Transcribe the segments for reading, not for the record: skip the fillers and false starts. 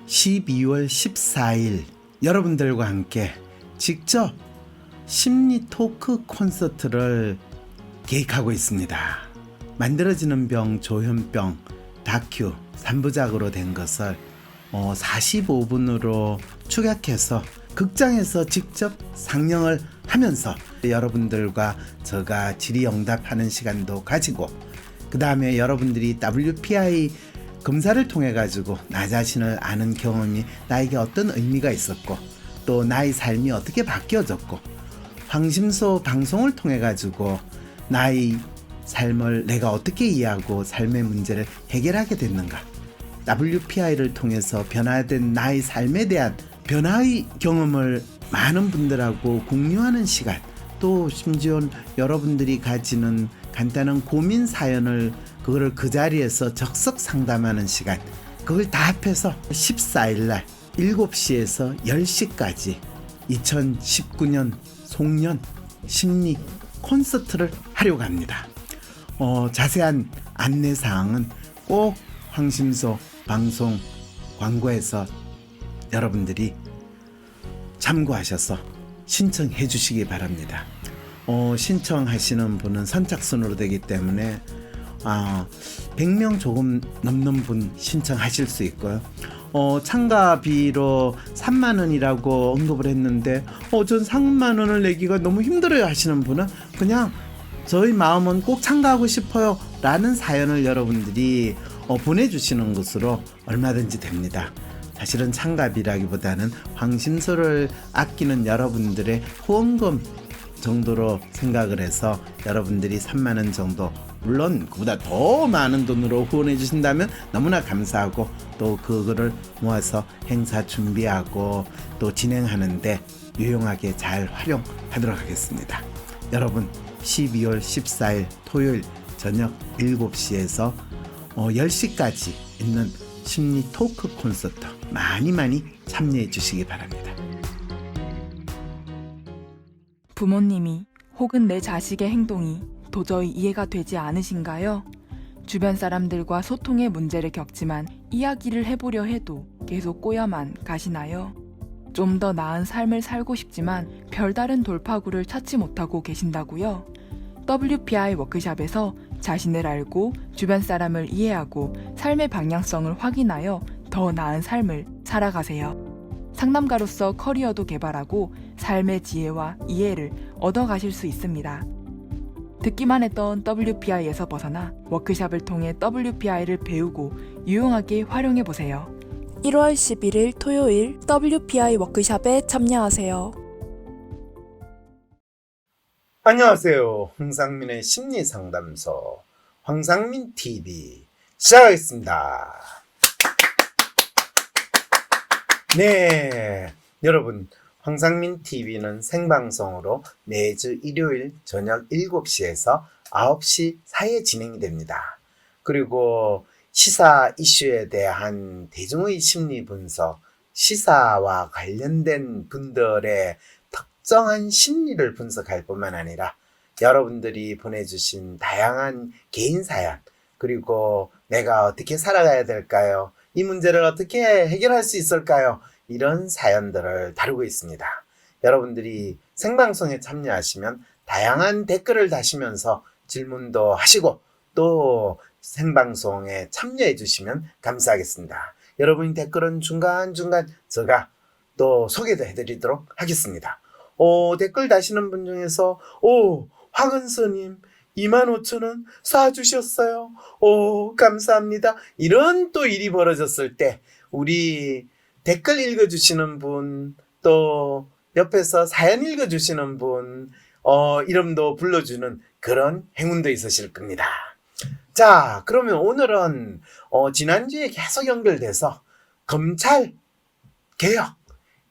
12월 14일 여러분들과 함께 직접 심리 토크 콘서트를 계획하고 있습니다. 만들어지는 병, 조현병 다큐 3부작으로 된 것을 45분으로 축약해서 극장에서 직접 상영을 하면서 여러분들과 제가 질의응답하는 시간도 가지고, 그 다음에 여러분들이 WPI 검사를 통해 가지고 나 자신을 아는 경험이 나에게 어떤 의미가 있었고, 또 나의 삶이 어떻게 바뀌어졌고, 황심소 방송을 통해 가지고 나의 삶을 내가 어떻게 이해하고 삶의 문제를 해결하게 됐는가, WPI를 통해서 변화된 나의 삶에 대한 변화의 경험을 많은 분들하고 공유하는 시간, 또 심지어 여러분들이 가지는 간단한 고민 사연을 그거를 그 자리에서 적석 상담하는 시간, 그걸 다 합해서 14일날 7시에서 10시까지 2019년 송년 심리 콘서트를 하려고 합니다. 자세한 안내사항은 꼭 황심소 방송 광고에서 여러분들이 참고하셔서 신청해 주시기 바랍니다. 신청하시는 분은 선착순으로 되기 때문에 100명 조금 넘는 분 신청하실 수 있고요. 참가비로 3만원이라고 언급을 했는데 전 3만원을 내기가 너무 힘들어요 하시는 분은 그냥 저희 마음은 꼭 참가하고 싶어요 라는 사연을 여러분들이 보내주시는 것으로 얼마든지 됩니다. 사실은 참가비라기보다는 황심소를 아끼는 여러분들의 후원금 정도로 생각을 해서 여러분들이 3만원 정도, 물론 그보다 더 많은 돈으로 후원해 주신다면 너무나 감사하고, 또 그거를 모아서 행사 준비하고 또 진행하는데 유용하게 잘 활용하도록 하겠습니다. 여러분 12월 14일 토요일 저녁 7시에서 10시까지 있는 심리 토크 콘서트 많이 참여해 주시기 바랍니다. 부모님이 혹은 내 자식의 행동이 도저히 이해가 되지 않으신가요? 주변 사람들과 소통의 문제를 겪지만 이야기를 해보려 해도 계속 꼬여만 가시나요? 좀 더 나은 삶을 살고 싶지만 별다른 돌파구를 찾지 못하고 계신다고요? WPI 워크샵에서 자신을 알고 주변 사람을 이해하고 삶의 방향성을 확인하여 더 나은 삶을 살아가세요. 상담가로서 커리어도 개발하고 삶의 지혜와 이해를 얻어가실 수 있습니다. 듣기만 했던 WPI에서 벗어나 워크샵을 통해 WPI를 배우고 유용하게 활용해보세요. 1월 11일 토요일 WPI 워크샵에 참여하세요. 안녕하세요. 황상민의 심리상담소 황상민TV 시작하겠습니다. 네, 여러분, 황상민TV는 생방송으로 매주 일요일 저녁 7시에서 9시 사이에 진행이 됩니다. 그리고 시사 이슈에 대한 대중의 심리 분석, 시사와 관련된 분들의 특정한 심리를 분석할 뿐만 아니라 여러분들이 보내주신 다양한 개인 사연, 그리고 내가 어떻게 살아가야 될까요? 이 문제를 어떻게 해결할 수 있을까요? 이런 사연들을 다루고 있습니다. 여러분들이 생방송에 참여하시면 다양한 댓글을 다시면서 질문도 하시고 또 생방송에 참여해 주시면 감사하겠습니다. 여러분의 댓글은 중간중간 제가 또 소개도 해드리도록 하겠습니다. 댓글 다시는 분 중에서 황은서님 25,000원 쏴주셨어요. 감사합니다. 이런 또 일이 벌어졌을 때 우리 댓글 읽어주시는 분, 또 옆에서 사연 읽어주시는 분 이름도 불러주는 그런 행운도 있으실 겁니다. 자, 그러면 오늘은 지난주에 계속 연결돼서 검찰 개혁,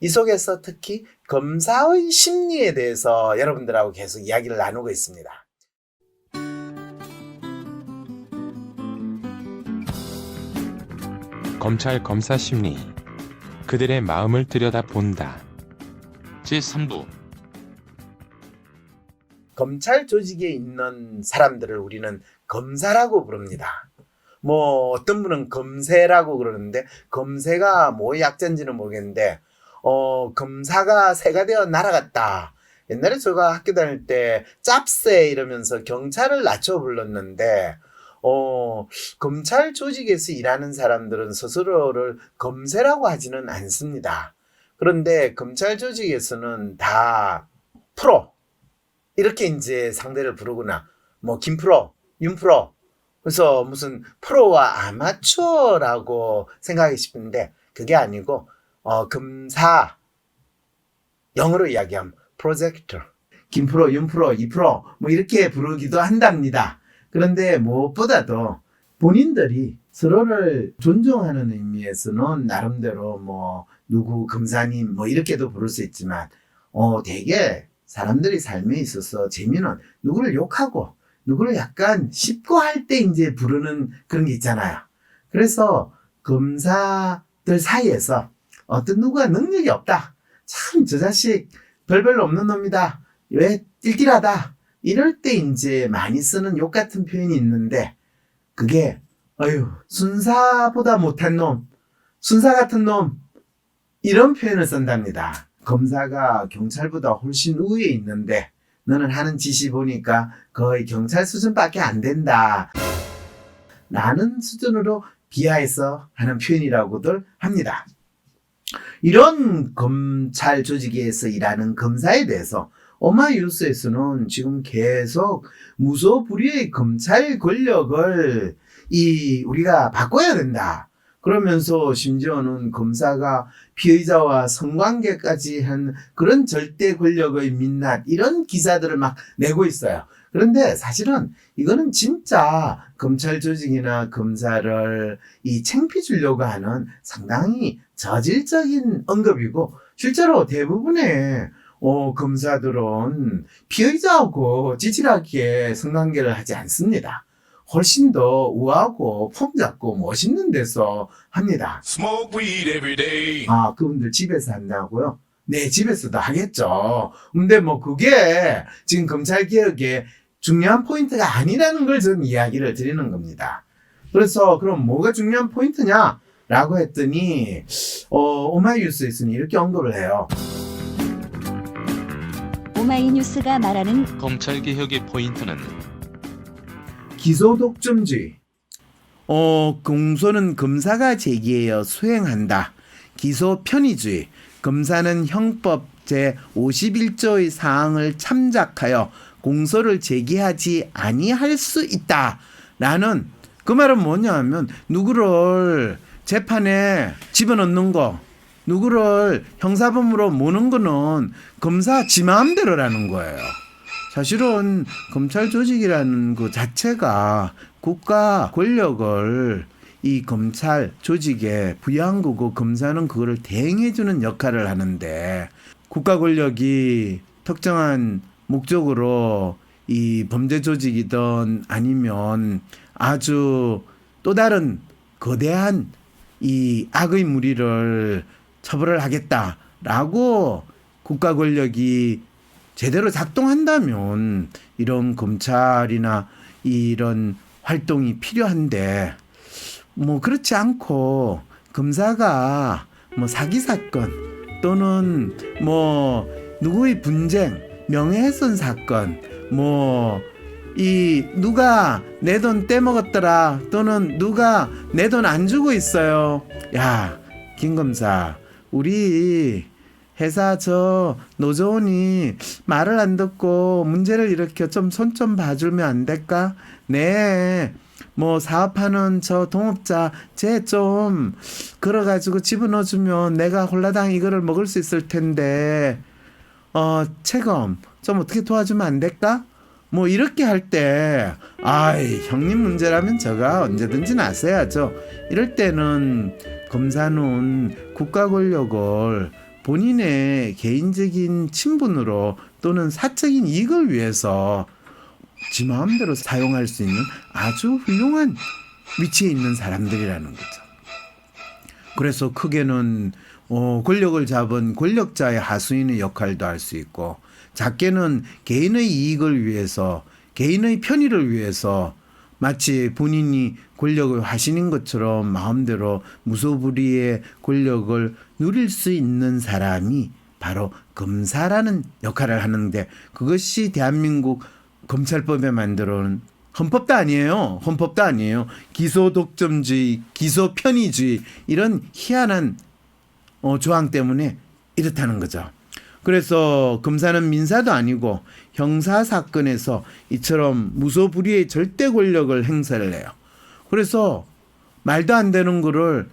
이 속에서 특히 검사의 심리에 대해서 여러분들하고 계속 이야기를 나누고 있습니다. 검찰 검사 심리, 그들의 마음을 들여다본다. 제3부 검찰 조직에 있는 사람들을 우리는 검사라고 부릅니다. 뭐 어떤 분은 검새라고 그러는데 검새가 뭐 약자인지는 모르겠는데 검사가 새가 되어 날아갔다. 옛날에 제가 학교 다닐 때 짭새 이러면서 경찰을 낮춰 불렀는데 검찰 조직에서 일하는 사람들은 스스로를 검새라고 하지는 않습니다. 그런데 검찰 조직에서는 다 프로 이렇게 이제 상대를 부르거나 뭐 김프로, 윤프로 그래서 무슨 프로와 아마추어라고 생각하기 싶은데 그게 아니고 검사 영어로 이야기하면 프로젝터 김프로, 윤프로, 이프로 뭐 이렇게 부르기도 한답니다. 그런데 무엇보다도 본인들이 서로를 존중하는 의미에서는 나름대로 뭐 누구 검사님 뭐 이렇게도 부를 수 있지만 되게 사람들이 삶에 있어서 재미는 누구를 욕하고 누구를 약간 씹고 할 때 이제 부르는 그런 게 있잖아요. 그래서 검사들 사이에서 어떤 누구가 능력이 없다. 참 저 자식 별별로 없는 놈이다. 왜 띨띨하다. 이럴 때 이제 많이 쓰는 욕 같은 표현이 있는데 그게 순사보다 못한 놈, 순사 같은 놈 이런 표현을 쓴답니다. 검사가 경찰보다 훨씬 우위에 있는데 너는 하는 짓이 보니까 거의 경찰 수준밖에 안 된다. 라는 수준으로 비하해서 하는 표현이라고들 합니다. 이런 검찰 조직에서 일하는 검사에 대해서 오마이뉴스에서는 지금 계속 무소불위의 검찰 권력을 우리가 바꿔야 된다. 그러면서 심지어는 검사가 피의자와 성관계까지 한 그런 절대 권력의 민낯 이런 기사들을 막 내고 있어요. 그런데 사실은 이거는 진짜 검찰 조직이나 검사를 창피 주려고 하는 상당히 저질적인 언급이고 실제로 대부분의 검사들은 피의자하고 찌질하게 성관계를 하지 않습니다. 훨씬 더 우아하고 폼 잡고 멋있는 데서 합니다. Smoke weed every day. 그분들 집에서 한다고요? 네, 집에서도 하겠죠. 근데 뭐 그게 지금 검찰개혁의 중요한 포인트가 아니라는 걸 저는 이야기를 드리는 겁니다. 그래서 그럼 뭐가 중요한 포인트냐? 라고 했더니 오마이뉴스에서는 이렇게 언급을 해요. 오마이뉴스가 말하는 검찰개혁의 포인트는 기소 독점주의. 공소는 검사가 제기하여 수행한다. 기소 편의주의. 검사는 형법 제51조의 사항을 참작하여 공소를 제기하지 아니할 수 있다. 라는 그 말은 뭐냐 하면 누구를 재판에 집어넣는 거 누구를 형사범으로 모는 거는 검사 지 마음대로라는 거예요. 사실은 검찰 조직이라는 그 자체가 국가 권력을 이 검찰 조직에 부여한 거고 검사는 그거를 대행해주는 역할을 하는데 국가 권력이 특정한 목적으로 이 범죄 조직이든 아니면 아주 또 다른 거대한 이 악의 무리를 처벌을 하겠다라고 국가 권력이 제대로 작동한다면 이런 검찰이나 이런 활동이 필요한데 뭐 그렇지 않고 검사가 뭐 사기 사건 또는 뭐 누구의 분쟁, 명예훼손 사건 뭐 누가 내 돈 떼먹었더라 또는 누가 내 돈 안 주고 있어요. 야, 김 검사 우리 회사 저 노조원이 말을 안 듣고 문제를 일으켜 좀 손 좀 봐주면 안 될까? 네. 뭐 사업하는 저 동업자 쟤 좀 걸어가지고 집어넣어주면 내가 홀라당 이거를 먹을 수 있을 텐데 채검 좀 어떻게 도와주면 안 될까? 뭐 이렇게 할 때 형님 문제라면 제가 언제든지 나서야죠. 이럴 때는 검사는 국가 권력을 본인의 개인적인 친분으로 또는 사적인 이익을 위해서 지 마음대로 사용할 수 있는 아주 훌륭한 위치에 있는 사람들이라는 거죠. 그래서 크게는 권력을 잡은 권력자의 하수인의 역할도 할 수 있고 작게는 개인의 이익을 위해서 개인의 편의를 위해서 마치 본인이 권력의 화신인 것처럼 마음대로 무소불위의 권력을 누릴 수 있는 사람이 바로 검사라는 역할을 하는데, 그것이 대한민국 검찰법에 만들어놓은 헌법도 아니에요. 헌법도 아니에요. 기소 독점주의, 기소 편의주의, 이런 희한한 조항 때문에 이렇다는 거죠. 그래서 검사는 민사도 아니고 형사 사건에서 이처럼 무소불위의 절대 권력을 행사를 해요. 그래서 말도 안 되는 거를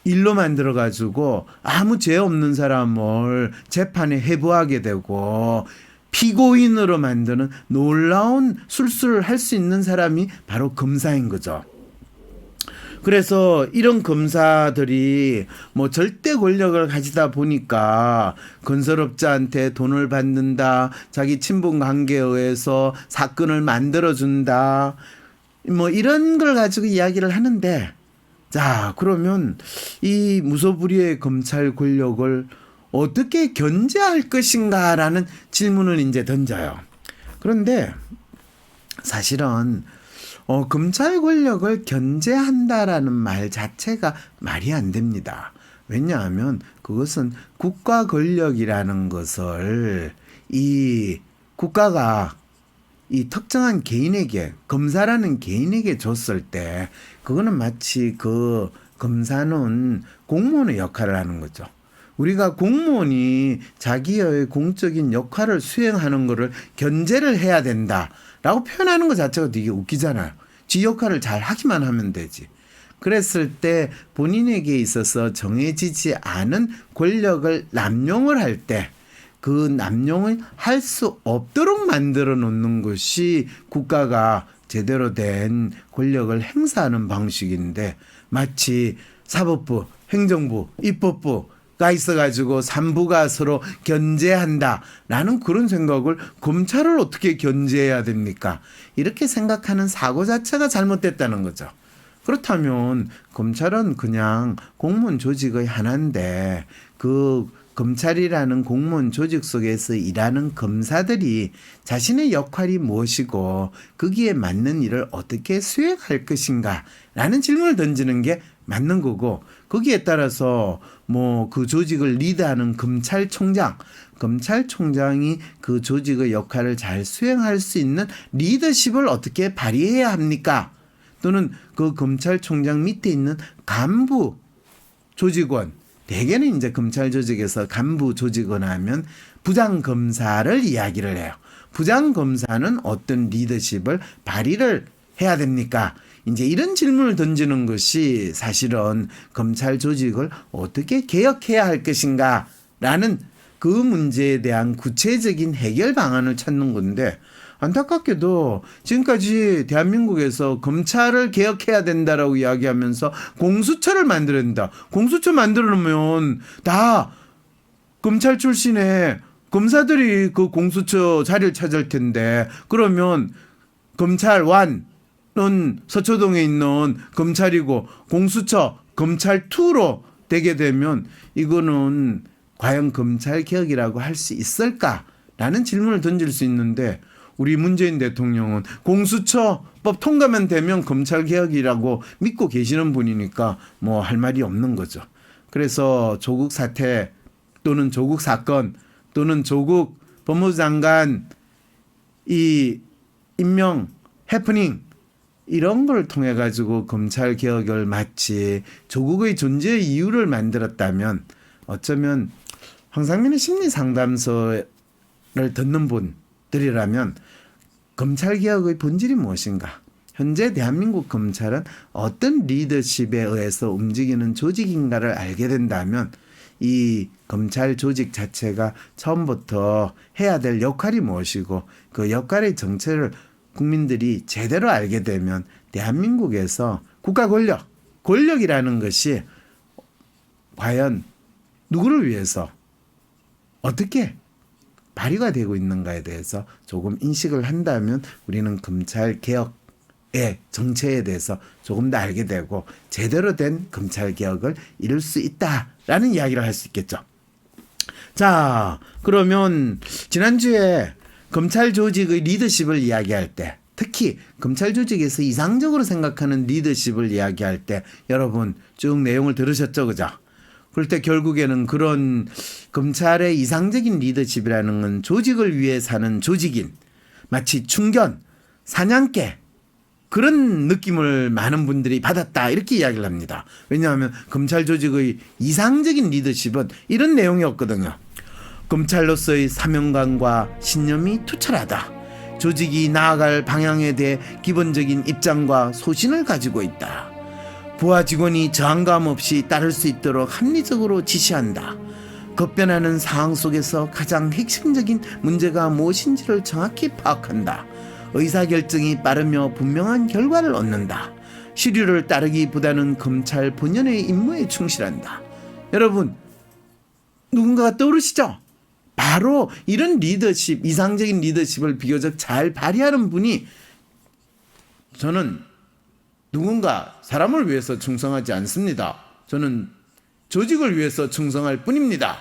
일로 만들어 가지고 아무 죄 없는 사람을 재판에 회부하게 되고 피고인으로 만드는 놀라운 술수를 할 수 있는 사람이 바로 검사인 거죠. 그래서 이런 검사들이 뭐 절대 권력을 가지다 보니까 건설업자한테 돈을 받는다, 자기 친분 관계에 의해서 사건을 만들어준다, 뭐 이런 걸 가지고 이야기를 하는데, 자, 그러면 이 무소불위의 검찰 권력을 어떻게 견제할 것인가라는 질문을 이제 던져요. 그런데 사실은 검찰 권력을 견제한다라는 말 자체가 말이 안 됩니다. 왜냐하면 그것은 국가 권력이라는 것을 이 국가가 이 특정한 개인에게, 검사라는 개인에게 줬을 때 그거는 마치 그 검사는 공무원의 역할을 하는 거죠. 우리가 공무원이 자기의 공적인 역할을 수행하는 것을 견제를 해야 된다라고 표현하는 것 자체가 되게 웃기잖아요. 지 역할을 잘 하기만 하면 되지. 그랬을 때 본인에게 있어서 정해지지 않은 권력을 남용을 할 때 그 남용을 할 수 없도록 만들어 놓는 것이 국가가 제대로 된 권력을 행사하는 방식인데, 마치 사법부, 행정부, 입법부가 있어가지고 3부가 서로 견제한다라는 그런 생각을 검찰을 어떻게 견제해야 됩니까? 이렇게 생각하는 사고 자체가 잘못됐다는 거죠. 그렇다면 검찰은 그냥 공무원 조직의 하나인데, 그 검찰이라는 공무원 조직 속에서 일하는 검사들이 자신의 역할이 무엇이고 거기에 맞는 일을 어떻게 수행할 것인가 라는 질문을 던지는 게 맞는 거고, 거기에 따라서 뭐 그 조직을 리드하는 검찰총장이 그 조직의 역할을 잘 수행할 수 있는 리더십을 어떻게 발휘해야 합니까? 또는 그 검찰총장 밑에 있는 간부 조직원, 대개는 이제 검찰 조직에서 간부 조직원 하면 부장검사를 이야기를 해요. 부장검사는 어떤 리더십을 발휘를 해야 됩니까? 이제 이런 질문을 던지는 것이 사실은 검찰 조직을 어떻게 개혁해야 할 것인가 라는 그 문제에 대한 구체적인 해결 방안을 찾는 건데, 안타깝게도 지금까지 대한민국에서 검찰을 개혁해야 된다라고 이야기하면서 공수처를 만들어야 된다. 공수처 만들어 놓으면 다 검찰 출신의 검사들이 그 공수처 자리를 찾을 텐데, 그러면 검찰1은 서초동에 있는 검찰이고 공수처 검찰2로 되게 되면 이거는 과연 검찰 개혁이라고 할 수 있을까라는 질문을 던질 수 있는데, 우리 문재인 대통령은 공수처법 통과만 되면 검찰 개혁이라고 믿고 계시는 분이니까 뭐 할 말이 없는 거죠. 그래서 조국 사태 또는 조국 사건 또는 조국 법무부 장관 이 임명 해프닝 이런 걸 통해 가지고 검찰 개혁을 마치 조국의 존재의 이유를 만들었다면, 어쩌면 황상민의 심리 상담소를 듣는 분들이라면 검찰개혁의 본질이 무엇인가, 현재 대한민국 검찰은 어떤 리더십에 의해서 움직이는 조직인가를 알게 된다면 이 검찰 조직 자체가 처음부터 해야 될 역할이 무엇이고 그 역할의 정체를 국민들이 제대로 알게 되면 대한민국에서 국가 권력이라는 것이 과연 누구를 위해서 어떻게 발휘가 되고 있는가에 대해서 조금 인식을 한다면 우리는 검찰 개혁의 정체에 대해서 조금 더 알게 되고 제대로 된 검찰 개혁을 이룰 수 있다라는 이야기를 할 수 있겠죠. 자, 그러면 지난주에 검찰 조직의 리더십을 이야기할 때 특히 검찰 조직에서 이상적으로 생각하는 리더십을 이야기할 때 여러분 쭉 내용을 들으셨죠, 그죠? 그럴 때 결국에는 그런 검찰의 이상적인 리더십이라는 건 조직을 위해 사는 조직인, 마치 충견, 사냥개 그런 느낌을 많은 분들이 받았다 이렇게 이야기를 합니다. 왜냐하면 검찰 조직의 이상적인 리더십은 이런 내용이었거든요. 검찰로서의 사명감과 신념이 투철하다. 조직이 나아갈 방향에 대해 기본적인 입장과 소신을 가지고 있다. 부하 직원이 저항감 없이 따를 수 있도록 합리적으로 지시한다. 급변하는 상황 속에서 가장 핵심적인 문제가 무엇인지를 정확히 파악한다. 의사결정이 빠르며 분명한 결과를 얻는다. 시류를 따르기보다는 검찰 본연의 임무에 충실한다. 여러분, 누군가가 떠오르시죠? 바로 이런 리더십, 이상적인 리더십을 비교적 잘 발휘하는 분이 저는 누군가 사람을 위해서 충성하지 않습니다. 저는 조직을 위해서 충성할 뿐입니다.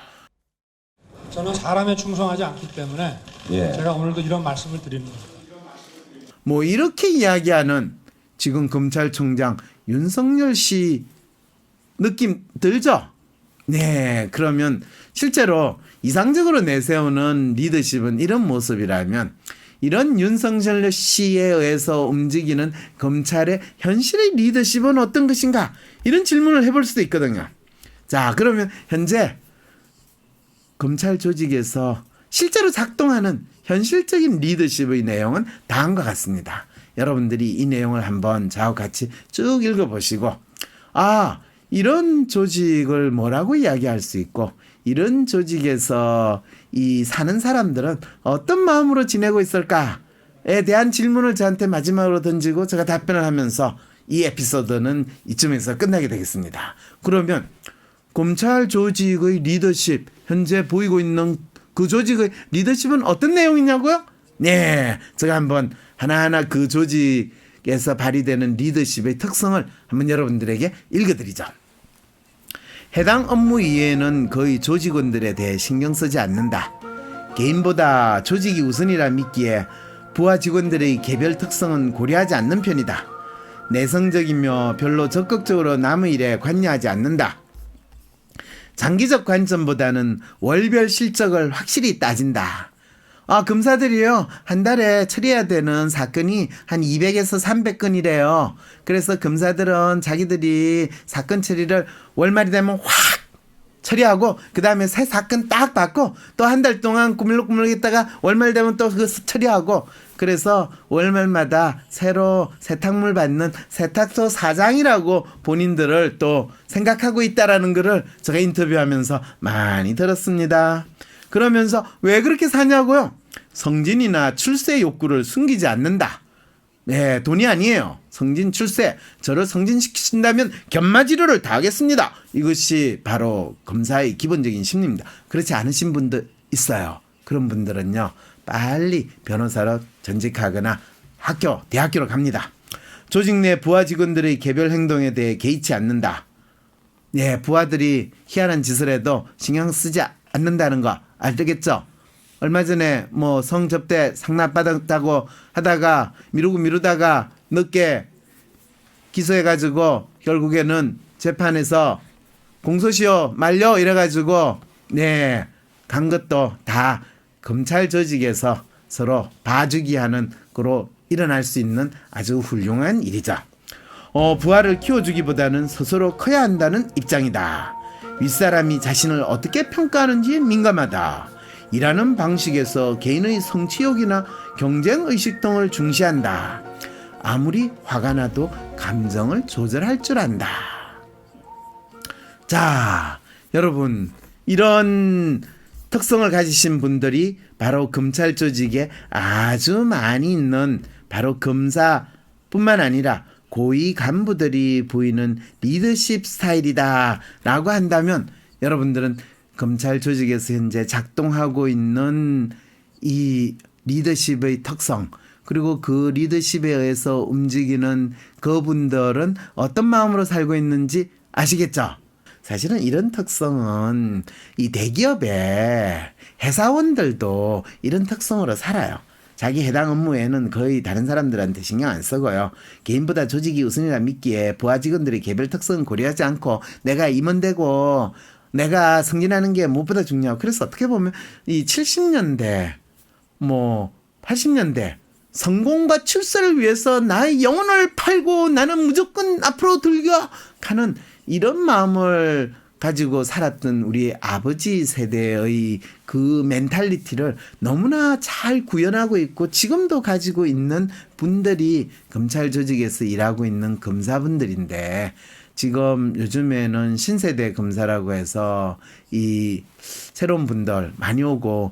저는 사람에 충성하지 않기 때문에 제가 오늘도 이런 말씀을 드리는 겁니다. 뭐 이렇게 이야기하는 지금 검찰총장 윤석열 씨 느낌 들죠? 네, 그러면 실제로 이상적으로 내세우는 리더십은 이런 모습이라면 이런 윤석열 씨에 의해서 움직이는 검찰의 현실의 리더십은 어떤 것인가? 이런 질문을 해볼 수도 있거든요. 자, 그러면 현재 검찰 조직에서 실제로 작동하는 현실적인 리더십의 내용은 다음과 같습니다. 여러분들이 이 내용을 한번 저하고 같이 쭉 읽어보시고 이런 조직을 뭐라고 이야기할 수 있고 이런 조직에서 이 사는 사람들은 어떤 마음으로 지내고 있을까에 대한 질문을 저한테 마지막으로 던지고 제가 답변을 하면서 이 에피소드는 이쯤에서 끝나게 되겠습니다. 그러면 검찰 조직의 리더십, 현재 보이고 있는 그 조직의 리더십은 어떤 내용이냐고요? 네, 제가 한번 하나하나 그 조직에서 발휘되는 리더십의 특성을 한번 여러분들에게 읽어드리죠. 해당 업무 이외에는 거의 조직원들에 대해 신경 쓰지 않는다. 개인보다 조직이 우선이라 믿기에 부하 직원들의 개별 특성은 고려하지 않는 편이다. 내성적이며 별로 적극적으로 남의 일에 관여하지 않는다. 장기적 관점보다는 월별 실적을 확실히 따진다. 검사들이요, 한 달에 처리해야 되는 사건이 한 200에서 300건이래요. 그래서 검사들은 자기들이 사건 처리를 월말이 되면 확 처리하고, 그 다음에 새 사건 딱 받고, 또 한 달 동안 꾸물럭꾸물럭 있다가 월말 되면 또 그거 처리하고, 그래서 월말마다 새로 세탁물 받는 세탁소 사장이라고 본인들을 또 생각하고 있다라는 거를 제가 인터뷰하면서 많이 들었습니다. 그러면서 왜 그렇게 사냐고요? 성진이나 출세 욕구를 숨기지 않는다. 네, 돈이 아니에요. 성진, 출세. 저를 성진시키신다면 견마지료를 다 하겠습니다. 이것이 바로 검사의 기본적인 심리입니다. 그렇지 않으신 분들 있어요. 그런 분들은요, 빨리 변호사로 전직하거나 대학교로 갑니다. 조직 내 부하 직원들의 개별 행동에 대해 개의치 않는다. 네, 부하들이 희한한 짓을 해도 신경 쓰지 않는다는 거 알겠죠? 얼마 전에 뭐 성접대 상납받았다고 하다가 미루다가 늦게 기소해가지고 결국에는 재판에서 공소시효 만료 이래가지고 간 것도 다 검찰 조직에서 서로 봐주기 하는 거로 일어날 수 있는 아주 훌륭한 일이죠. 부하를 키워주기보다는 스스로 커야 한다는 입장이다. 윗사람이 자신을 어떻게 평가하는지에 민감하다. 일하는 방식에서 개인의 성취욕이나 경쟁의식 등을 중시한다. 아무리 화가 나도 감정을 조절할 줄 안다. 자, 여러분, 이런 특성을 가지신 분들이 바로 검찰 조직에 아주 많이 있는 바로 검사뿐만 아니라 고위 간부들이 보이는 리더십 스타일이다 라고 한다면 여러분들은 검찰 조직에서 현재 작동하고 있는 이 리더십의 특성, 그리고 그 리더십에 의해서 움직이는 그분들은 어떤 마음으로 살고 있는지 아시겠죠? 사실은 이런 특성은 이 대기업의 회사원들도 이런 특성으로 살아요. 자기 해당 업무에는 거의 다른 사람들한테 신경 안 쓰고요. 개인보다 조직이 우선이라 믿기에 부하 직원들의 개별 특성은 고려하지 않고 내가 임원되고 내가 승진하는 게 무엇보다 중요하고, 그래서 어떻게 보면 이 70년대 80년대 성공과 출세를 위해서 나의 영혼을 팔고 나는 무조건 앞으로 들어가는 이런 마음을 가지고 살았던 우리 아버지 세대의 그 멘탈리티를 너무나 잘 구현하고 있고 지금도 가지고 있는 분들이 검찰 조직에서 일하고 있는 검사분들인데, 지금 요즘에는 신세대 검사라고 해서 이 새로운 분들 많이 오고,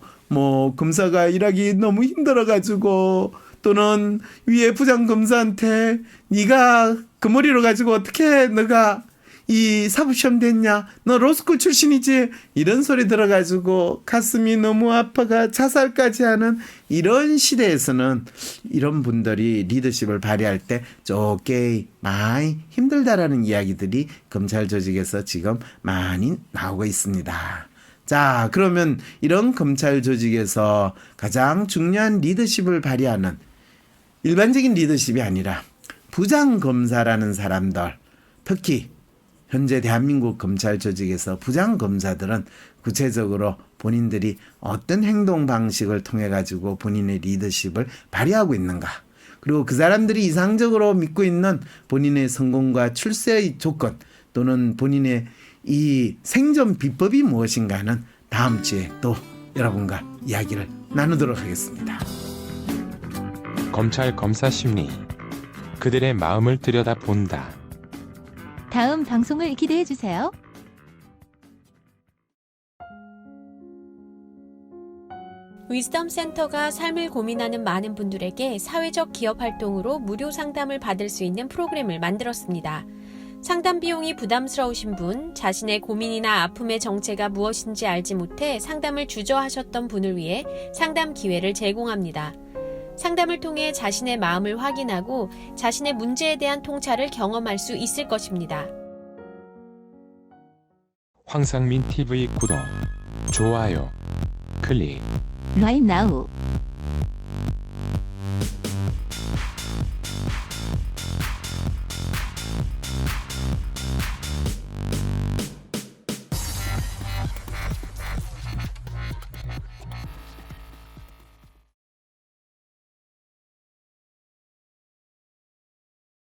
검사가 일하기 너무 힘들어가지고, 또는 위에 부장검사한테 네가 그 머리로 가지고 어떻게 너가 이 사법시험 됐냐? 너 로스쿨 출신이지? 이런 소리 들어가지고 가슴이 너무 아파가 자살까지 하는 이런 시대에서는 이런 분들이 리더십을 발휘할 때 쪼개 많이 힘들다라는 이야기들이 검찰 조직에서 지금 많이 나오고 있습니다. 자, 그러면 이런 검찰 조직에서 가장 중요한 리더십을 발휘하는 일반적인 리더십이 아니라 부장검사라는 사람들, 특히 현재 대한민국 검찰 조직에서 부장검사들은 구체적으로 본인들이 어떤 행동 방식을 통해 가지고 본인의 리더십을 발휘하고 있는가, 그리고 그 사람들이 이상적으로 믿고 있는 본인의 성공과 출세의 조건 또는 본인의 이 생존 비법이 무엇인가는 다음 주에 또 여러분과 이야기를 나누도록 하겠습니다. 검찰 검사 심리. 그들의 마음을 들여다본다. 다음 방송을 기대해 주세요. 위즈덤 센터가 삶을 고민하는 많은 분들에게 사회적 기업 활동으로 무료 상담을 받을 수 있는 프로그램을 만들었습니다. 상담 비용이 부담스러우신 분, 자신의 고민이나 아픔의 정체가 무엇인지 알지 못해 상담을 주저하셨던 분을 위해 상담 기회를 제공합니다. 상담을 통해 자신의 마음을 확인하고 자신의 문제에 대한 통찰을 경험할 수 있을 것입니다. 황상민 TV 구독, 좋아요, 클릭. Right now.